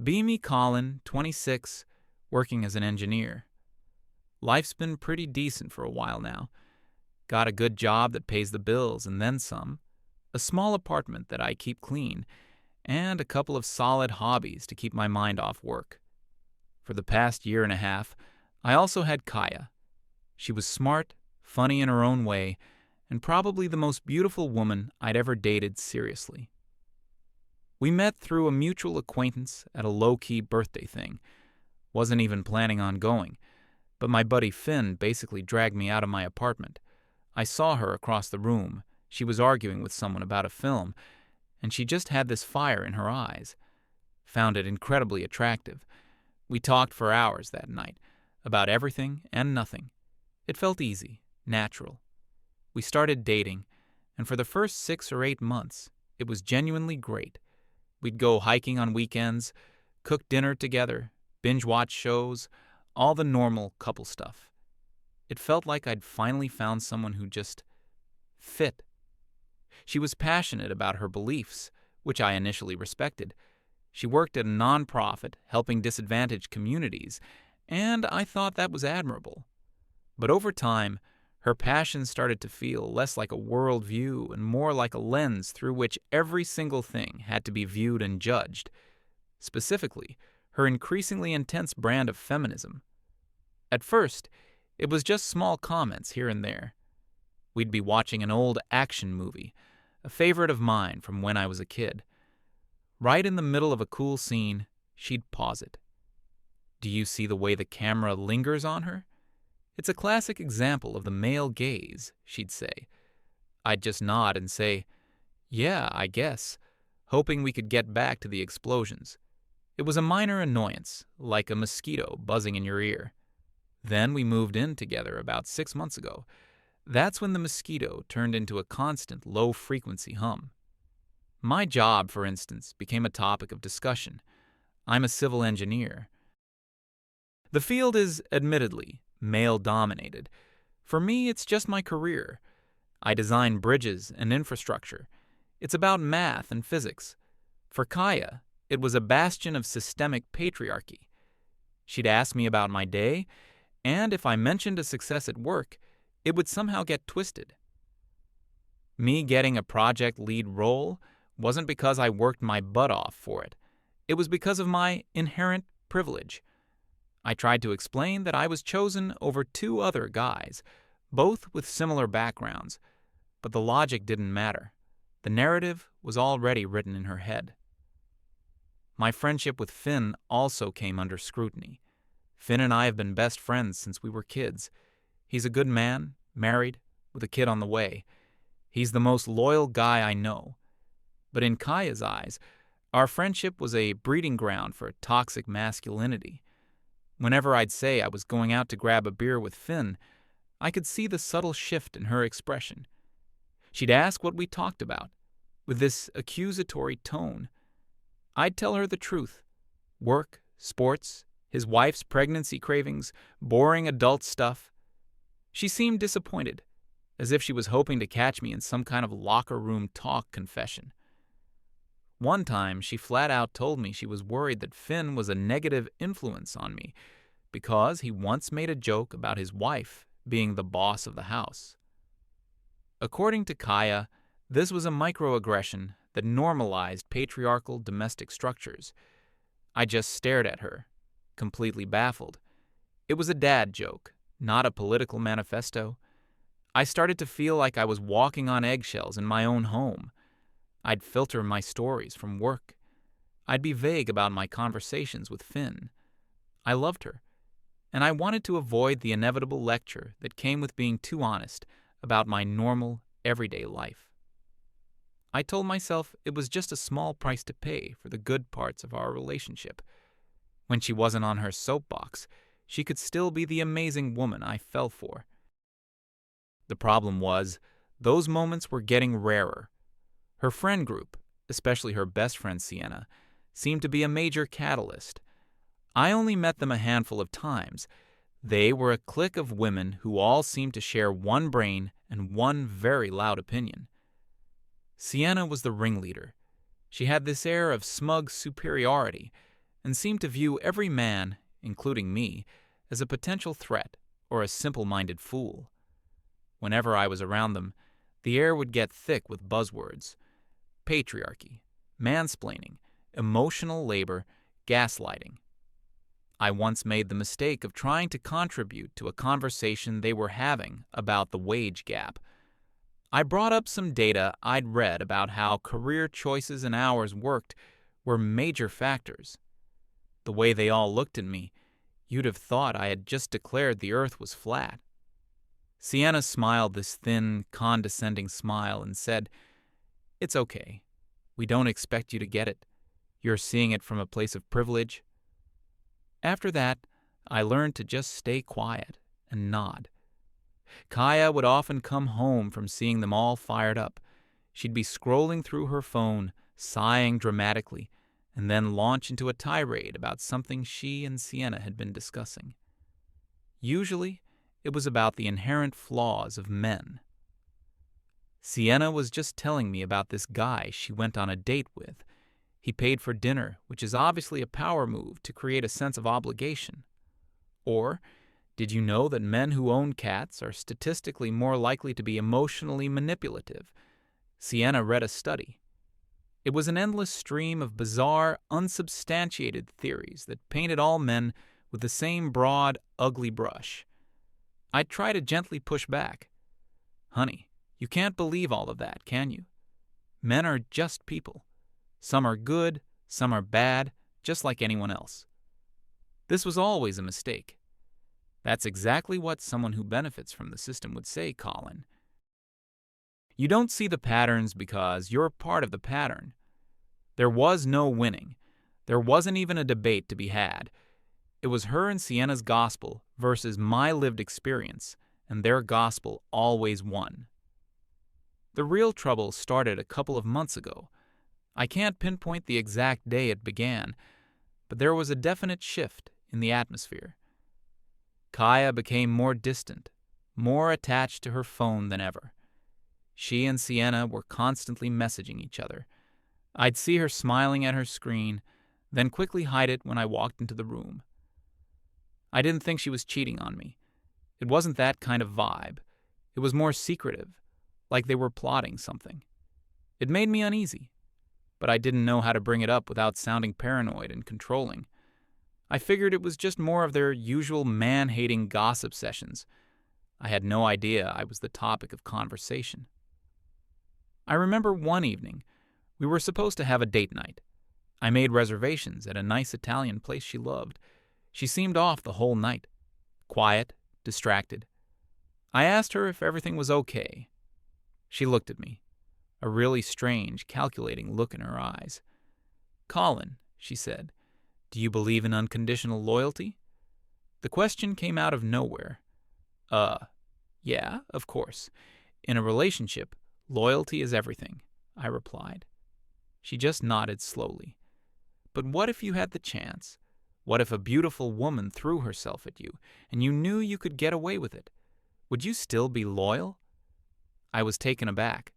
Be me Colin, 26, working as an engineer. Life's been pretty decent for a while now. Got a good job that pays the bills and then some, a small apartment that I keep clean, and a couple of solid hobbies to keep my mind off work. For the past year and a half, I also had Kaya. She was smart, funny in her own way, and probably the most beautiful woman I'd ever dated seriously. We met through a mutual acquaintance at a low-key birthday thing. Wasn't even planning on going, but my buddy Finn basically dragged me out of my apartment. I saw her across the room. She was arguing with someone about a film, and she just had this fire in her eyes. Found it incredibly attractive. We talked for hours that night, about everything and nothing. It felt easy, natural. We started dating, and for the first 6 or 8 months, it was genuinely great. We'd go hiking on weekends, cook dinner together, binge-watch shows, all the normal couple stuff. It felt like I'd finally found someone who just fit. She was passionate about her beliefs, which I initially respected. She worked at a nonprofit helping disadvantaged communities, and I thought that was admirable. But over time, her passion started to feel less like a worldview and more like a lens through which every single thing had to be viewed and judged. Specifically, her increasingly intense brand of feminism. At first, it was just small comments here and there. We'd be watching an old action movie, a favorite of mine from when I was a kid. Right in the middle of a cool scene, she'd pause it. "Do you see the way the camera lingers on her? It's a classic example of the male gaze," she'd say. I'd just nod and say, "Yeah, I guess," hoping we could get back to the explosions. It was a minor annoyance, like a mosquito buzzing in your ear. Then we moved in together about 6 months ago. That's when the mosquito turned into a constant low-frequency hum. My job, for instance, became a topic of discussion. I'm a civil engineer. The field is, admittedly, male-dominated. For me, it's just my career. I design bridges and infrastructure. It's about math and physics. For Kaya, it was a bastion of systemic patriarchy. She'd ask me about my day, and if I mentioned a success at work, it would somehow get twisted. Me getting a project lead role wasn't because I worked my butt off for it. It was because of my inherent privilege. I tried to explain that I was chosen over 2 other guys, both with similar backgrounds, but the logic didn't matter. The narrative was already written in her head. My friendship with Finn also came under scrutiny. Finn and I have been best friends since we were kids. He's a good man, married, with a kid on the way. He's the most loyal guy I know. But in Kaya's eyes, our friendship was a breeding ground for toxic masculinity. Whenever I'd say I was going out to grab a beer with Finn, I could see the subtle shift in her expression. She'd ask what we talked about, with this accusatory tone. I'd tell her the truth. Work, sports, his wife's pregnancy cravings, boring adult stuff. She seemed disappointed, as if she was hoping to catch me in some kind of locker room talk confession. One time, she flat out told me she was worried that Finn was a negative influence on me because he once made a joke about his wife being the boss of the house. According to Kaya, this was a microaggression that normalized patriarchal domestic structures. I just stared at her, completely baffled. It was a dad joke, not a political manifesto. I started to feel like I was walking on eggshells in my own home. I'd filter my stories from work. I'd be vague about my conversations with Finn. I loved her, and I wanted to avoid the inevitable lecture that came with being too honest about my normal, everyday life. I told myself it was just a small price to pay for the good parts of our relationship. When she wasn't on her soapbox, she could still be the amazing woman I fell for. The problem was, those moments were getting rarer. Her friend group, especially her best friend Sienna, seemed to be a major catalyst. I only met them a handful of times. They were a clique of women who all seemed to share one brain and one very loud opinion. Sienna was the ringleader. She had this air of smug superiority, and seemed to view every man, including me, as a potential threat or a simple-minded fool. Whenever I was around them, the air would get thick with buzzwords: patriarchy, mansplaining, emotional labor, gaslighting. I once made the mistake of trying to contribute to a conversation they were having about the wage gap. I brought up some data I'd read about how career choices and hours worked were major factors. The way they all looked at me, you'd have thought I had just declared the earth was flat. Sienna smiled this thin, condescending smile and said, "It's okay. We don't expect you to get it. You're seeing it from a place of privilege." After that, I learned to just stay quiet and nod. Kaya would often come home from seeing them all fired up. She'd be scrolling through her phone, sighing dramatically, and then launch into a tirade about something she and Sienna had been discussing. Usually, it was about the inherent flaws of men. Sienna was just telling me about this guy she went on a date with. He paid for dinner, which is obviously a power move to create a sense of obligation. Or, did you know that men who own cats are statistically more likely to be emotionally manipulative? Sienna read a study. It was an endless stream of bizarre, unsubstantiated theories that painted all men with the same broad, ugly brush. I'd try to gently push back. "Honey, you can't believe all of that, can you? Men are just people. Some are good, some are bad, just like anyone else." This was always a mistake. That's exactly what someone who benefits from the system would say, Colin. You don't see the patterns because you're part of the pattern. There was no winning. There wasn't even a debate to be had. It was her and Sienna's gospel versus my lived experience, and their gospel always won. The real trouble started a couple of months ago. I can't pinpoint the exact day it began, but there was a definite shift in the atmosphere. Kaya became more distant, more attached to her phone than ever. She and Sienna were constantly messaging each other. I'd see her smiling at her screen, then quickly hide it when I walked into the room. I didn't think she was cheating on me. It wasn't that kind of vibe. It was more secretive, like they were plotting something. It made me uneasy, but I didn't know how to bring it up without sounding paranoid and controlling. I figured it was just more of their usual man-hating gossip sessions. I had no idea I was the topic of conversation. I remember one evening, we were supposed to have a date night. I made reservations at a nice Italian place she loved. She seemed off the whole night, quiet, distracted. I asked her if everything was okay. She looked at me, a really strange, calculating look in her eyes. "Colin," she said, "do you believe in unconditional loyalty?" The question came out of nowhere. Yeah, of course. In a relationship, loyalty is everything," I replied. She just nodded slowly. "But what if you had the chance? What if a beautiful woman threw herself at you, and you knew you could get away with it? Would you still be loyal?" I was taken aback.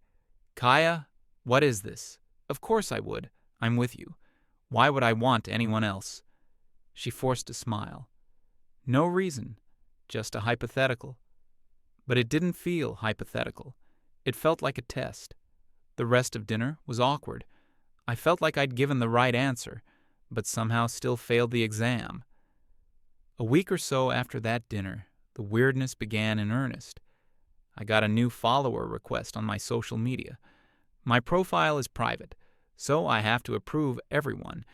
"Kaya, what is this? Of course I would. I'm with you. Why would I want anyone else?" She forced a smile. "No reason, just a hypothetical." But it didn't feel hypothetical. It felt like a test. The rest of dinner was awkward. I felt like I'd given the right answer, but somehow still failed the exam. A week or so after that dinner, the weirdness began in earnest. I got a new follower request on my social media. My profile is private, so I have to approve everyone.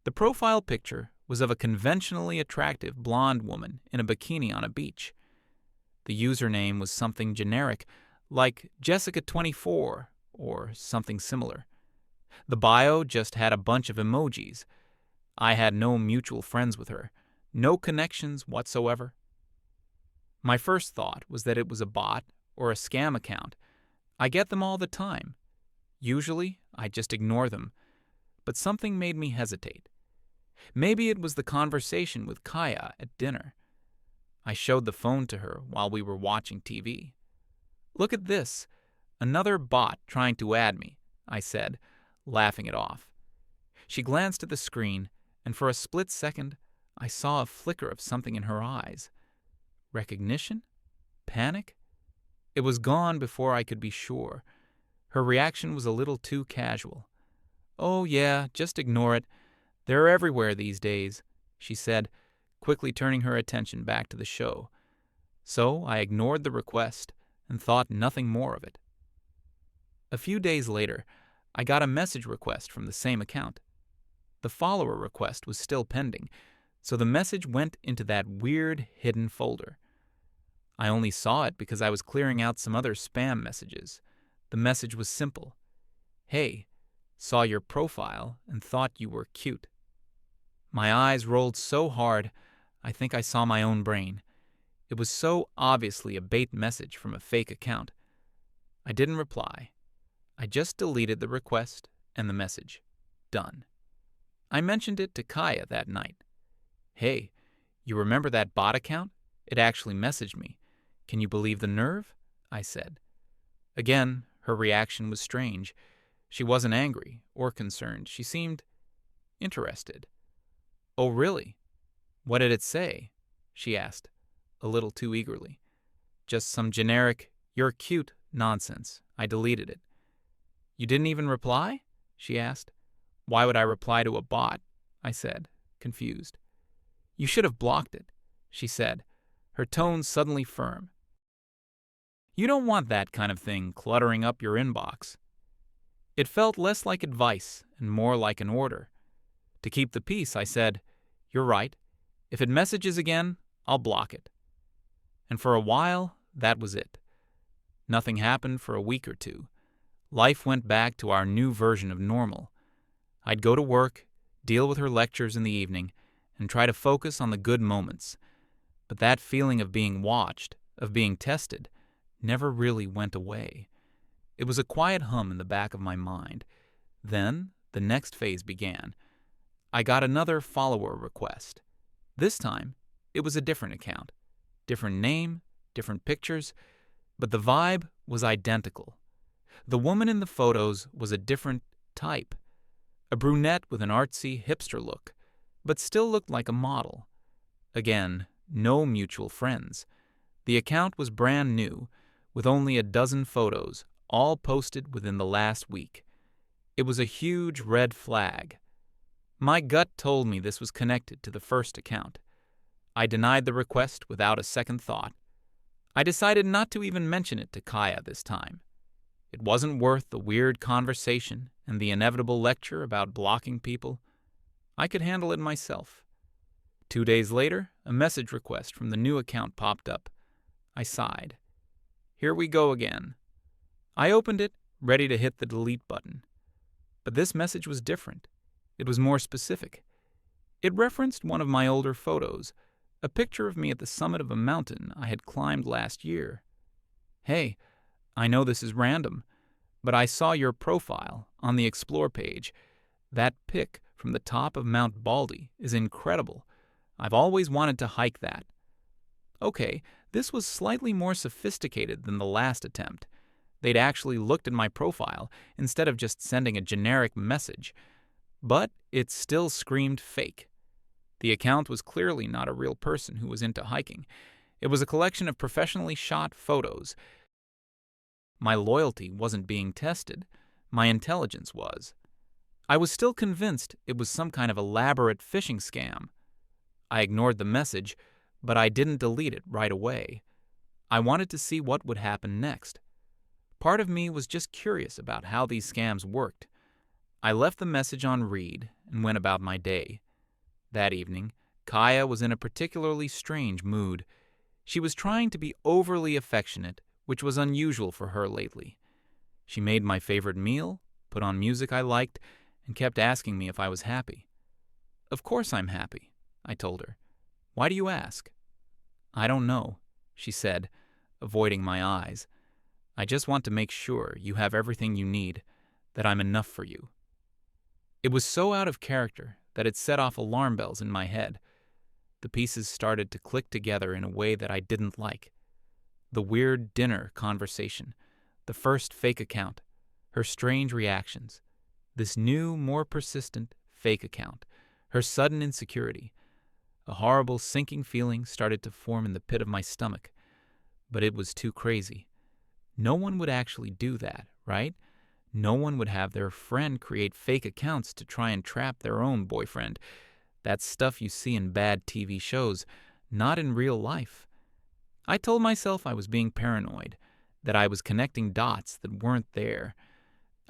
The profile picture was of a conventionally attractive blonde woman in a bikini on a beach. The username was something generic, like Jessica24 or something similar. The bio just had a bunch of emojis. I had no mutual friends with her, no connections whatsoever. My first thought was that it was a bot or a scam account. I get them all the time. Usually, I just ignore them, but something made me hesitate. Maybe it was the conversation with Kaya at dinner. I showed the phone to her while we were watching TV. "Look at this, another bot trying to add me," I said, laughing it off. She glanced at the screen, and for a split second, I saw a flicker of something in her eyes. Recognition? Panic? It was gone before I could be sure. Her reaction was a little too casual. "Oh, yeah, just ignore it. They're everywhere these days," she said, quickly turning her attention back to the show. So I ignored the request and thought nothing more of it. A few days later, I got a message request from the same account. The follower request was still pending, so the message went into that weird hidden folder. I only saw it because I was clearing out some other spam messages. The message was simple. "Hey, saw your profile and thought you were cute." My eyes rolled so hard, I think I saw my own brain. It was so obviously a bait message from a fake account. I didn't reply. I just deleted the request and the message. Done. I mentioned it to Kaya that night. "Hey, you remember that bot account? It actually messaged me. Can you believe the nerve?" I said. Again, her reaction was strange. She wasn't angry or concerned. She seemed interested. "Oh, really? What did it say?" she asked, a little too eagerly. "Just some generic, 'you're cute' nonsense. I deleted it." "You didn't even reply?" she asked. "Why would I reply to a bot?" I said, confused. "You should have blocked it," she said, her tone suddenly firm. "You don't want that kind of thing cluttering up your inbox." It felt less like advice and more like an order. To keep the peace, I said, "You're right. If it messages again, I'll block it." And for a while, that was it. Nothing happened for a week or two. Life went back to our new version of normal. I'd go to work, deal with her lectures in the evening, and try to focus on the good moments. But that feeling of being watched, of being tested, never really went away. It was a quiet hum in the back of my mind. Then, the next phase began. I got another follower request. This time, it was a different account. Different name, different pictures, but the vibe was identical. The woman in the photos was a different type. A brunette with an artsy hipster look, but still looked like a model. Again, no mutual friends. The account was brand new, with only a dozen photos, all posted within the last week. It was a huge red flag. My gut told me this was connected to the first account. I denied the request without a second thought. I decided not to even mention it to Kaya this time. It wasn't worth the weird conversation and the inevitable lecture about blocking people. I could handle it myself. 2 days later, a message request from the new account popped up. I sighed. Here we go again. I opened it, ready to hit the delete button. But this message was different. It was more specific. It referenced one of my older photos, a picture of me at the summit of a mountain I had climbed last year. "Hey, I know this is random, but I saw your profile on the Explore page. That pic from the top of Mount Baldy is incredible. I've always wanted to hike that." Okay, this was slightly more sophisticated than the last attempt. They'd actually looked at my profile instead of just sending a generic message. But it still screamed fake. The account was clearly not a real person who was into hiking. It was a collection of professionally shot photos. My loyalty wasn't being tested. My intelligence was. I was still convinced it was some kind of elaborate phishing scam. I ignored the message, but I didn't delete it right away. I wanted to see what would happen next. Part of me was just curious about how these scams worked. I left the message on read and went about my day. That evening, Kaya was in a particularly strange mood. She was trying to be overly affectionate, which was unusual for her lately. She made my favorite meal, put on music I liked, and kept asking me if I was happy. "Of course I'm happy," I told her. "Why do you ask?" "I don't know," she said, avoiding my eyes. "I just want to make sure you have everything you need, that I'm enough for you." It was so out of character that it set off alarm bells in my head. The pieces started to click together in a way that I didn't like. The weird dinner conversation, the first fake account, her strange reactions, this new, more persistent fake account, her sudden insecurity. A horrible sinking feeling started to form in the pit of my stomach, but it was too crazy. No one would actually do that, right? No one would have their friend create fake accounts to try and trap their own boyfriend. That's stuff you see in bad TV shows, not in real life. I told myself I was being paranoid, that I was connecting dots that weren't there.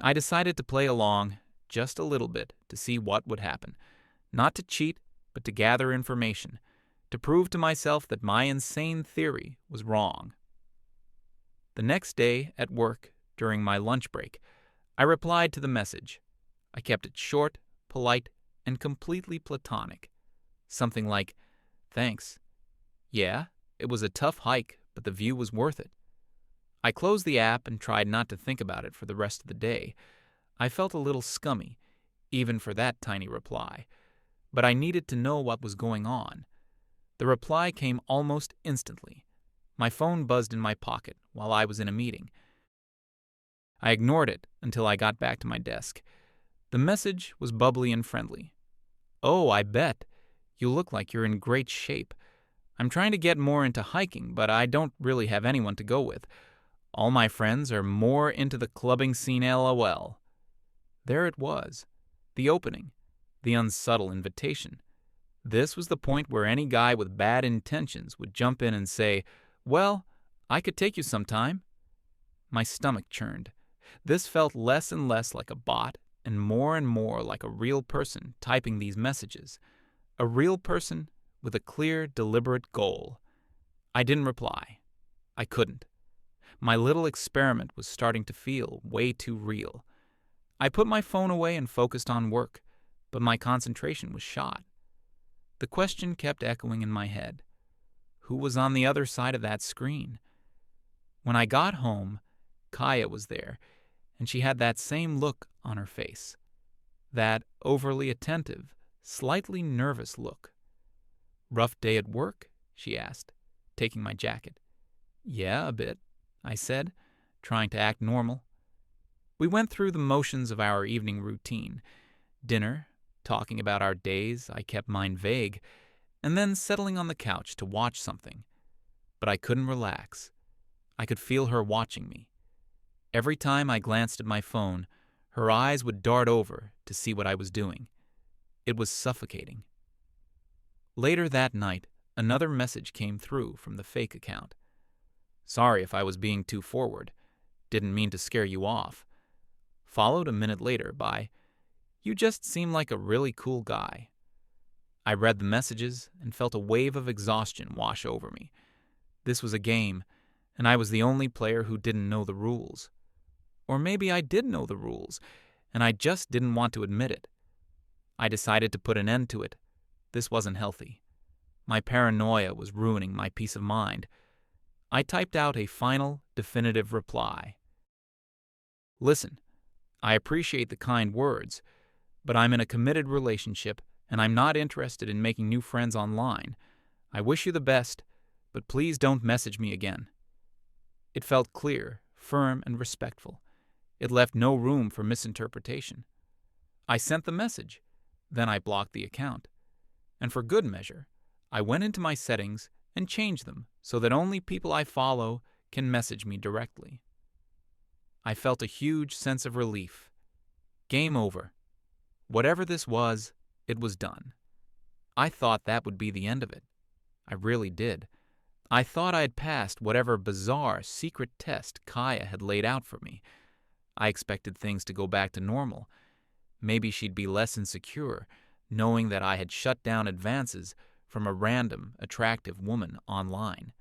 I decided to play along just a little bit to see what would happen. Not to cheat, but to gather information, to prove to myself that my insane theory was wrong. The next day at work, during my lunch break, I replied to the message. I kept it short, polite, and completely platonic. Something like, "Thanks. Yeah, it was a tough hike, but the view was worth it." I closed the app and tried not to think about it for the rest of the day. I felt a little scummy, even for that tiny reply, but I needed to know what was going on. The reply came almost instantly. My phone buzzed in my pocket while I was in a meeting. I ignored it until I got back to my desk. The message was bubbly and friendly. "Oh, I bet. You look like you're in great shape. I'm trying to get more into hiking, but I don't really have anyone to go with. All my friends are more into the clubbing scene, LOL." There it was. The opening. The unsubtle invitation. This was the point where any guy with bad intentions would jump in and say, "Well, I could take you sometime." My stomach churned. This felt less and less like a bot and more like a real person typing these messages. A real person with a clear, deliberate goal. I didn't reply. I couldn't. My little experiment was starting to feel way too real. I put my phone away and focused on work, but my concentration was shot. The question kept echoing in my head. Who was on the other side of that screen? When I got home, Kaya was there, and she had that same look on her face. That overly attentive, slightly nervous look. "Rough day at work?" she asked, taking my jacket. "Yeah, a bit," I said, trying to act normal. We went through the motions of our evening routine. Dinner, talking about our days, I kept mine vague, and then settling on the couch to watch something. But I couldn't relax. I could feel her watching me. Every time I glanced at my phone, her eyes would dart over to see what I was doing. It was suffocating. Later that night, another message came through from the fake account. "Sorry if I was being too forward. Didn't mean to scare you off." Followed a minute later by, "You just seem like a really cool guy." I read the messages and felt a wave of exhaustion wash over me. This was a game, and I was the only player who didn't know the rules. Or maybe I did know the rules, and I just didn't want to admit it. I decided to put an end to it. This wasn't healthy. My paranoia was ruining my peace of mind. I typed out a final, definitive reply. "Listen, I appreciate the kind words, but I'm in a committed relationship, and I'm not interested in making new friends online. I wish you the best, but please don't message me again." It felt clear, firm, and respectful. It left no room for misinterpretation. I sent the message. Then I blocked the account. And for good measure, I went into my settings and changed them so that only people I follow can message me directly. I felt a huge sense of relief. Game over. Whatever this was, it was done. I thought that would be the end of it. I really did. I thought I had passed whatever bizarre secret test Kaya had laid out for me. I expected things to go back to normal. Maybe she'd be less insecure, knowing that I had shut down advances from a random, attractive woman online.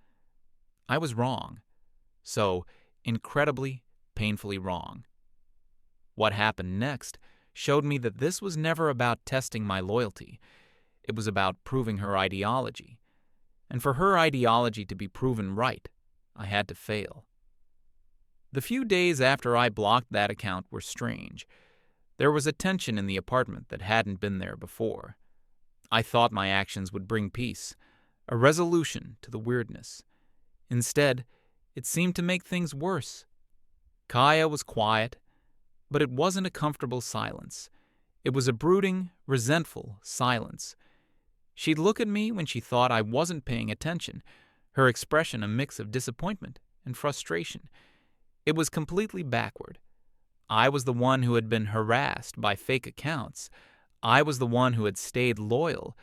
I was wrong. So, incredibly, painfully wrong. What happened next showed me that this was never about testing my loyalty. It was about proving her ideology. And for her ideology to be proven right, I had to fail. The few days after I blocked that account were strange. There was a tension in the apartment that hadn't been there before. I thought my actions would bring peace, a resolution to the weirdness. Instead, it seemed to make things worse. Kaya was quiet, but it wasn't a comfortable silence. It was a brooding, resentful silence. She'd look at me when she thought I wasn't paying attention, her expression a mix of disappointment and frustration. It was completely backward. I was the one who had been harassed by fake accounts. I was the one who had stayed loyal,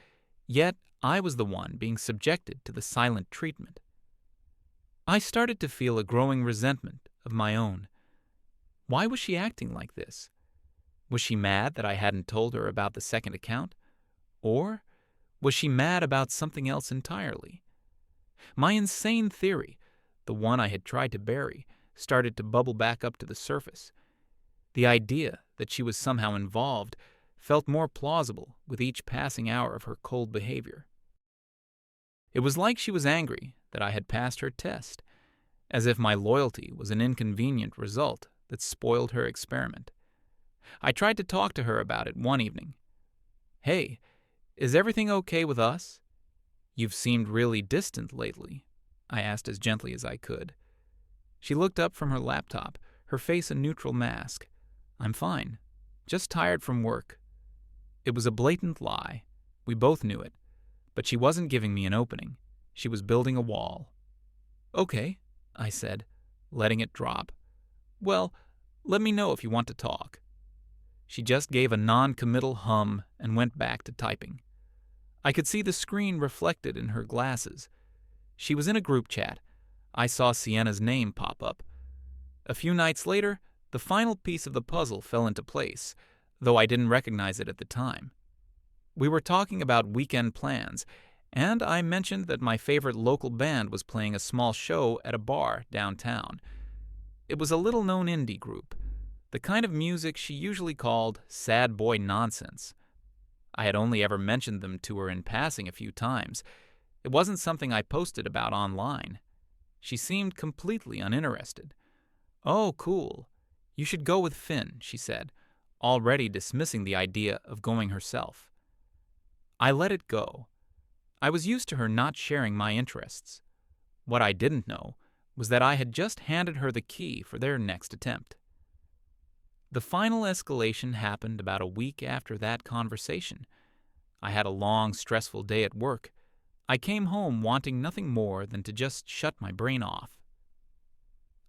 yet I was the one being subjected to the silent treatment. I started to feel a growing resentment of my own. Why was she acting like this? Was she mad that I hadn't told her about the second account? Or was she mad about something else entirely? My insane theory, the one I had tried to bury, started to bubble back up to the surface. The idea that she was somehow involved felt more plausible with each passing hour of her cold behavior. It was like she was angry that I had passed her test, as if my loyalty was an inconvenient result that spoiled her experiment. I tried to talk to her about it one evening. "Hey, is everything okay with us? You've seemed really distant lately," I asked as gently as I could. She looked up from her laptop, her face a neutral mask. "I'm fine. Just tired from work." It was a blatant lie. We both knew it. But she wasn't giving me an opening. She was building a wall. "Okay," I said, letting it drop. "Well, let me know if you want to talk." She just gave a non-committal hum and went back to typing. I could see the screen reflected in her glasses. She was in a group chat. I saw Sienna's name pop up. A few nights later, the final piece of the puzzle fell into place, though I didn't recognize it at the time. We were talking about weekend plans, and I mentioned that my favorite local band was playing a small show at a bar downtown. It was a little-known indie group, the kind of music she usually called sad boy nonsense. I had only ever mentioned them to her in passing a few times. It wasn't something I posted about online. She seemed completely uninterested. "Oh, cool. You should go with Finn," she said, already dismissing the idea of going herself. I let it go. I was used to her not sharing my interests. What I didn't know was that I had just handed her the key for their next attempt. The final escalation happened about a week after that conversation. I had a long, stressful day at work. I came home wanting nothing more than to just shut my brain off.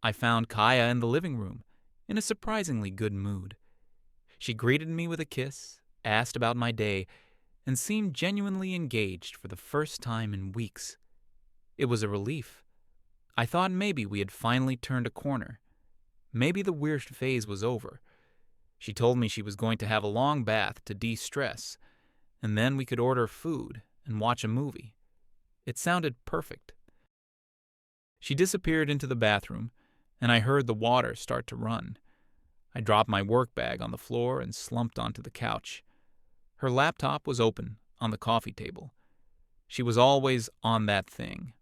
I found Kaya in the living room, in a surprisingly good mood. She greeted me with a kiss, asked about my day, and seemed genuinely engaged for the first time in weeks. It was a relief. I thought maybe we had finally turned a corner. Maybe the weird phase was over. She told me she was going to have a long bath to de-stress, and then we could order food and watch a movie. It sounded perfect. She disappeared into the bathroom, and I heard the water start to run. I dropped my work bag on the floor and slumped onto the couch. Her laptop was open on the coffee table. She was always on that thing.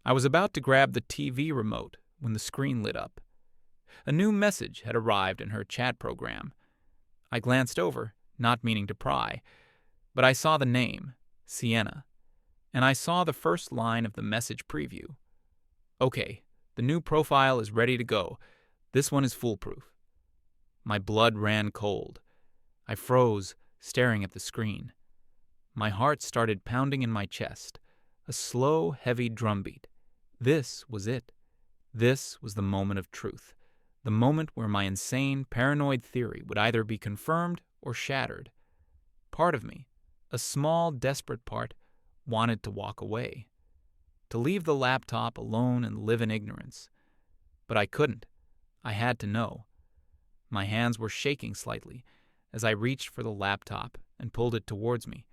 I was about to grab the TV remote when the screen lit up. A new message had arrived in her chat program. I glanced over, not meaning to pry, but I saw the name, Sienna, and I saw the first line of the message preview. "Okay, the new profile is ready to go. This one is foolproof." My blood ran cold. I froze, staring at the screen. My heart started pounding in my chest, a slow, heavy drumbeat. This was it. This was the moment of truth, the moment where my insane, paranoid theory would either be confirmed or shattered. Part of me, a small, desperate part, wanted to walk away, to leave the laptop alone and live in ignorance. But I couldn't. I had to know. My hands were shaking slightly as I reached for the laptop and pulled it towards me.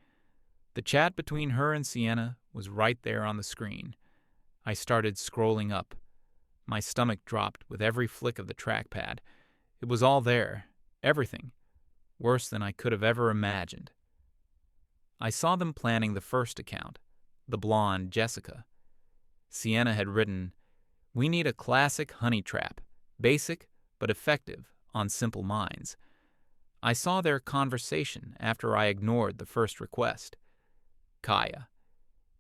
The chat between her and Sienna was right there on the screen. I started scrolling up. My stomach dropped with every flick of the trackpad. It was all there, everything, worse than I could have ever imagined. I saw them planning the first account, the blonde Jessica. Sienna had written, "We need a classic honey trap, basic but effective on simple minds." I saw their conversation after I ignored the first request. Kaya.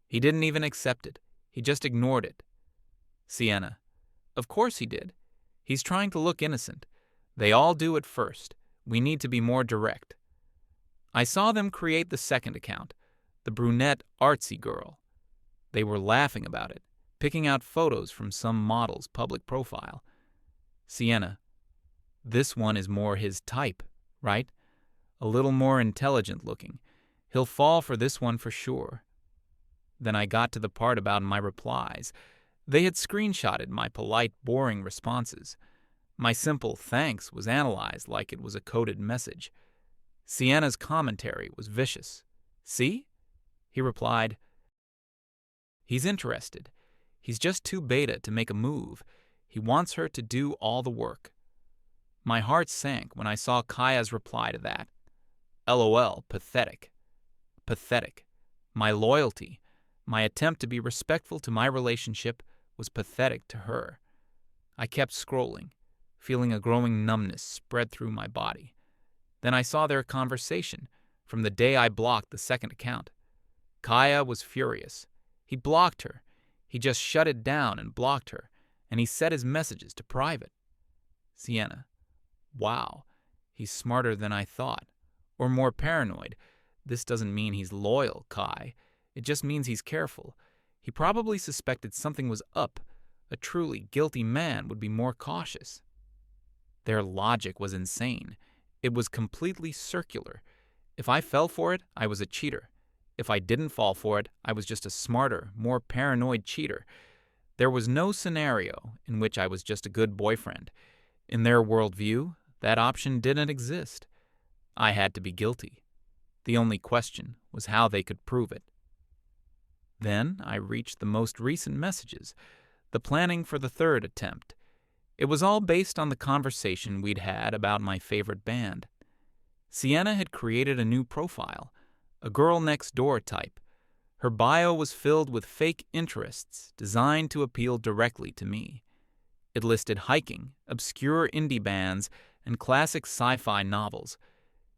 "He didn't even accept it. He just ignored it." Sienna. "Of course he did. He's trying to look innocent. They all do at first. We need to be more direct. I saw them create the second account, the brunette artsy girl. They were laughing about it, picking out photos from some model's public profile. Sienna, this one is more his type, right? A little more intelligent looking. He'll fall for this one for sure. Then I got to the part about my replies. They had screenshotted my polite, boring responses. My simple thanks was analyzed like it was a coded message. Sienna's commentary was vicious. See? He replied, he's interested. He's just too beta to make a move. He wants her to do all the work. My heart sank when I saw Kaya's reply to that. LOL, pathetic. Pathetic. My loyalty, my attempt to be respectful to my relationship was pathetic to her. I kept scrolling, feeling a growing numbness spread through my body. Then I saw their conversation from the day I blocked the second account. Kaya was furious. He blocked her. He just shut it down and blocked her, and he set his messages to private. Sienna. Wow, he's smarter than I thought. Or more paranoid. This doesn't mean he's loyal, Kai. It just means he's careful. He probably suspected something was up. A truly guilty man would be more cautious. Their logic was insane. It was completely circular. If I fell for it, I was a cheater. If I didn't fall for it, I was just a smarter, more paranoid cheater. There was no scenario in which I was just a good boyfriend. In their worldview, that option didn't exist. I had to be guilty. The only question was how they could prove it. Then I reached the most recent messages, the planning for the third attempt. It was all based on the conversation we'd had about my favorite band. Sienna had created a new profile, a girl next door type. Her bio was filled with fake interests designed to appeal directly to me. It listed hiking, obscure indie bands, and classic sci-fi novels.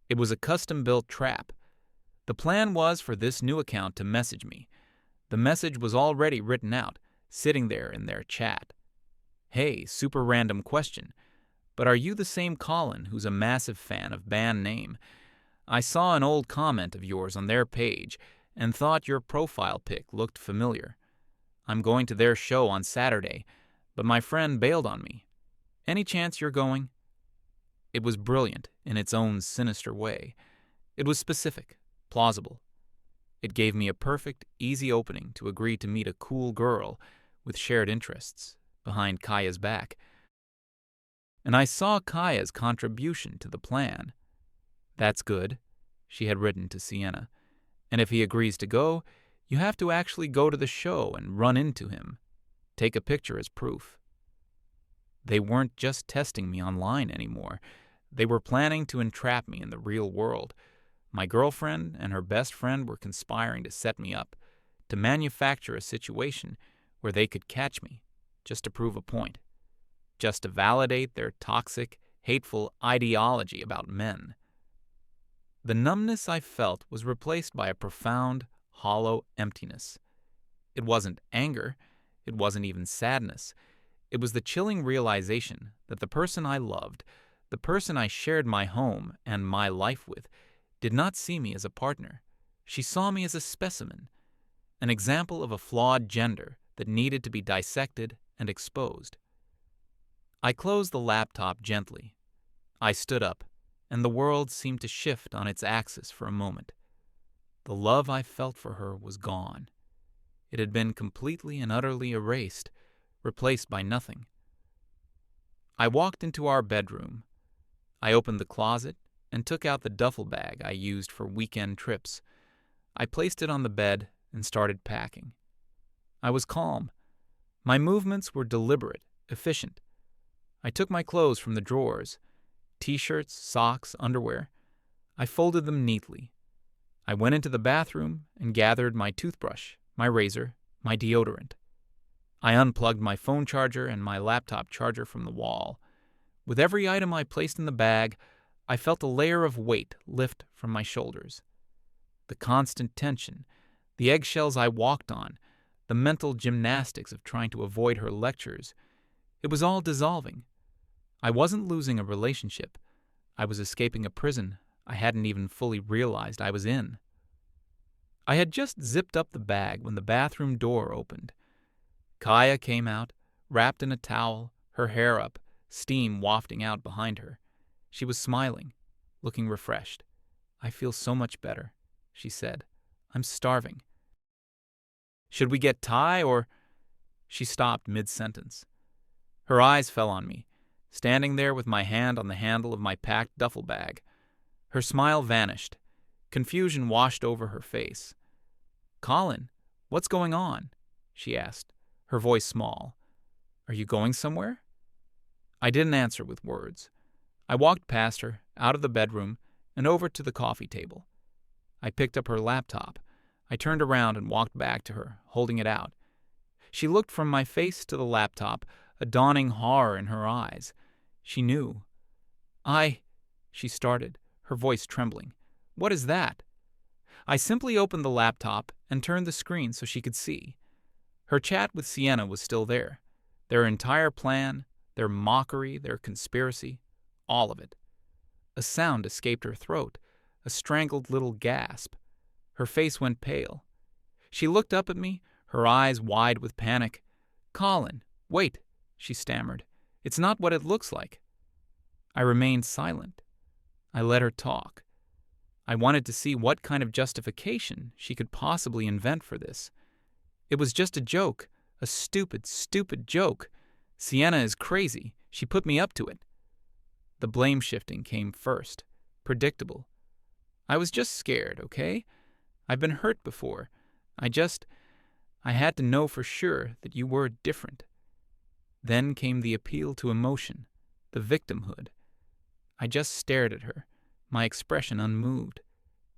It was a custom-built trap. The plan was for this new account to message me. The message was already written out, sitting there in their chat. Hey, super random question, but are you the same Colin who's a massive fan of band name? I saw an old comment of yours on their page and thought your profile pic looked familiar. I'm going to their show on Saturday, but my friend bailed on me. Any chance you're going? It was brilliant in its own sinister way. It was specific, plausible. It gave me a perfect, easy opening to agree to meet a cool girl with shared interests behind Kaya's back. And I saw Kaya's contribution to the plan. That's good, she had written to Sienna. And if he agrees to go, you have to actually go to the show and run into him. Take a picture as proof. They weren't just testing me online anymore. They were planning to entrap me in the real world. My girlfriend and her best friend were conspiring to set me up, to manufacture a situation where they could catch me, just to prove a point, just to validate their toxic, hateful ideology about men. The numbness I felt was replaced by a profound, hollow emptiness. It wasn't anger. It wasn't even sadness. It was the chilling realization that the person I loved, the person I shared my home and my life with, did not see me as a partner. She saw me as a specimen, an example of a flawed gender that needed to be dissected and exposed. I closed the laptop gently. I stood up, and the world seemed to shift on its axis for a moment. The love I felt for her was gone. It had been completely and utterly erased, replaced by nothing. I walked into our bedroom. I opened the closet and took out the duffel bag I used for weekend trips. I placed it on the bed and started packing. I was calm. My movements were deliberate, efficient. I took my clothes from the drawers, t-shirts, socks, underwear. I folded them neatly. I went into the bathroom and gathered my toothbrush, my razor, my deodorant. I unplugged my phone charger and my laptop charger from the wall. With every item I placed in the bag, I felt a layer of weight lift from my shoulders. The constant tension, the eggshells I walked on, the mental gymnastics of trying to avoid her lectures, it was all dissolving. I wasn't losing a relationship, I was escaping a prison I hadn't even fully realized I was in. I had just zipped up the bag when the bathroom door opened. Kaya came out, wrapped in a towel, her hair up, steam wafting out behind her. She was smiling, looking refreshed. "I feel so much better," she said. "I'm starving. Should we get Thai or—" She stopped mid-sentence. Her eyes fell on me, standing there with my hand on the handle of my packed duffel bag. Her smile vanished. Confusion washed over her face. "Colin, what's going on?" she asked, her voice small. "Are you going somewhere?" I didn't answer with words. I walked past her, out of the bedroom, and over to the coffee table. I picked up her laptop. I turned around and walked back to her, holding it out. She looked from my face to the laptop, a dawning horror in her eyes. She knew. She started, her voice trembling. "What is that?" I simply opened the laptop and turned the screen so she could see. Her chat with Sienna was still there. Their entire plan, their mockery, their conspiracy, all of it. A sound escaped her throat, a strangled little gasp. Her face went pale. She looked up at me, her eyes wide with panic. "Colin, wait," she stammered. "It's not what it looks like." I remained silent. I let her talk. I wanted to see what kind of justification she could possibly invent for this. It was just a joke, a stupid, stupid joke. Sienna is crazy. She put me up to it. The blame shifting came first. Predictable. I was just scared, okay? I've been hurt before. I had to know for sure that you were different. Then came the appeal to emotion, the victimhood. I just stared at her, my expression unmoved.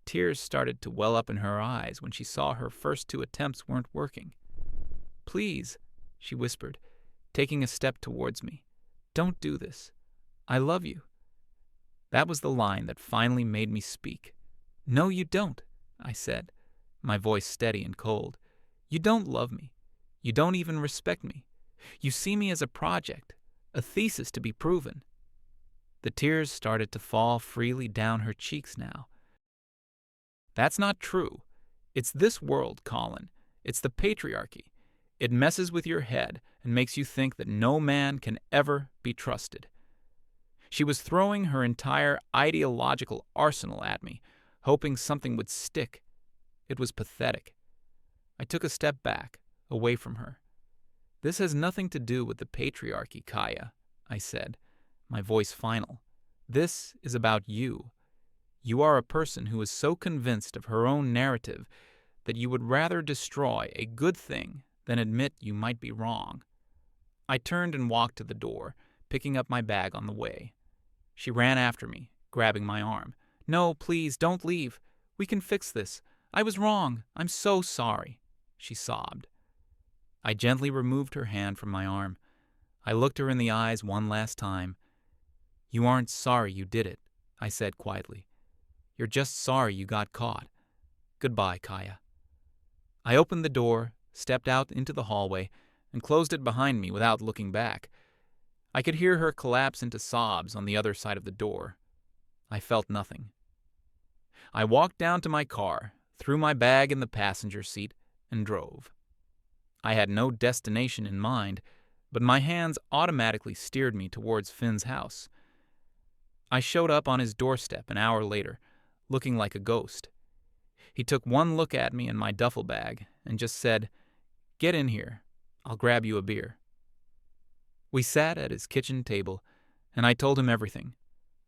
Tears started to well up in her eyes when she saw her first 2 attempts weren't working. "Please," she whispered, taking a step towards me. "Don't do this. I love you." That was the line that finally made me speak. "No, you don't," I said, my voice steady and cold. "You don't love me. You don't even respect me. You see me as a project, a thesis to be proven." The tears started to fall freely down her cheeks now. "That's not true. It's this world, Colin. It's the patriarchy. It messes with your head and makes you think that no man can ever be trusted." She was throwing her entire ideological arsenal at me, hoping something would stick. It was pathetic. I took a step back, away from her. "This has nothing to do with the patriarchy, Kaya," I said, my voice final. "This is about you. You are a person who is so convinced of her own narrative that you would rather destroy a good thing than admit you might be wrong." I turned and walked to the door, picking up my bag on the way. She ran after me, grabbing my arm. "No, please, don't leave. We can fix this. I was wrong. I'm so sorry," she sobbed. I gently removed her hand from my arm. I looked her in the eyes one last time. "You aren't sorry you did it," I said quietly. "You're just sorry you got caught. Goodbye, Kaya." I opened the door, stepped out into the hallway, and closed it behind me without looking back. I could hear her collapse into sobs on the other side of the door. I felt nothing. I walked down to my car, threw my bag in the passenger seat, and drove. I had no destination in mind, but my hands automatically steered me towards Finn's house. I showed up on his doorstep an hour later, looking like a ghost. He took one look at me and my duffel bag and just said, "Get in here. I'll grab you a beer." We sat at his kitchen table, and I told him everything.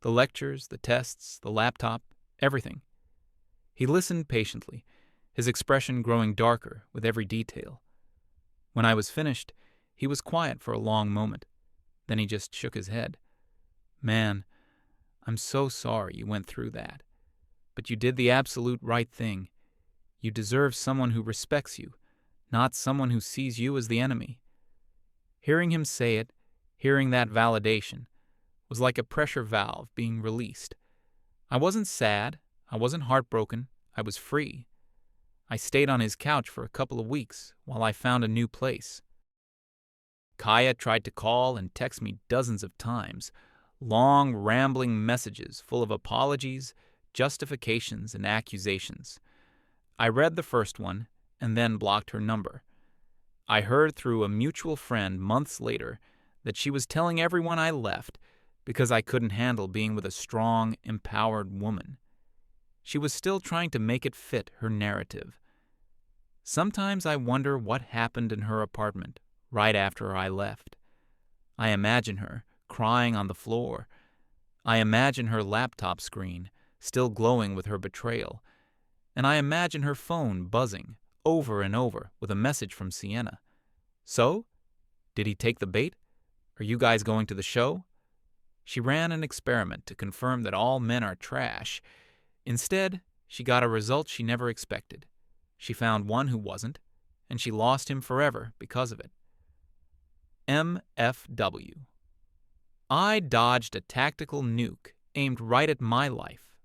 The lectures, the tests, the laptop, everything. He listened patiently, his expression growing darker with every detail. When I was finished, he was quiet for a long moment. Then he just shook his head. "Man, I'm so sorry you went through that. But you did the absolute right thing. You deserve someone who respects you, not someone who sees you as the enemy." Hearing him say it, hearing that validation, was like a pressure valve being released. I wasn't sad, I wasn't heartbroken, I was free. I stayed on his couch for a couple of weeks while I found a new place. Kaya tried to call and text me dozens of times, long, rambling messages full of apologies, justifications, and accusations. I read the first one and then blocked her number. I heard through a mutual friend months later that she was telling everyone I left because I couldn't handle being with a strong, empowered woman. She was still trying to make it fit her narrative. Sometimes I wonder what happened in her apartment right after I left. I imagine her crying on the floor. I imagine her laptop screen still glowing with her betrayal. And I imagine her phone buzzing over and over with a message from Sienna. So, did he take the bait? Are you guys going to the show? She ran an experiment to confirm that all men are trash. Instead, she got a result she never expected. She found one who wasn't, and she lost him forever because of it. MFW. I dodged a tactical nuke aimed right at my life.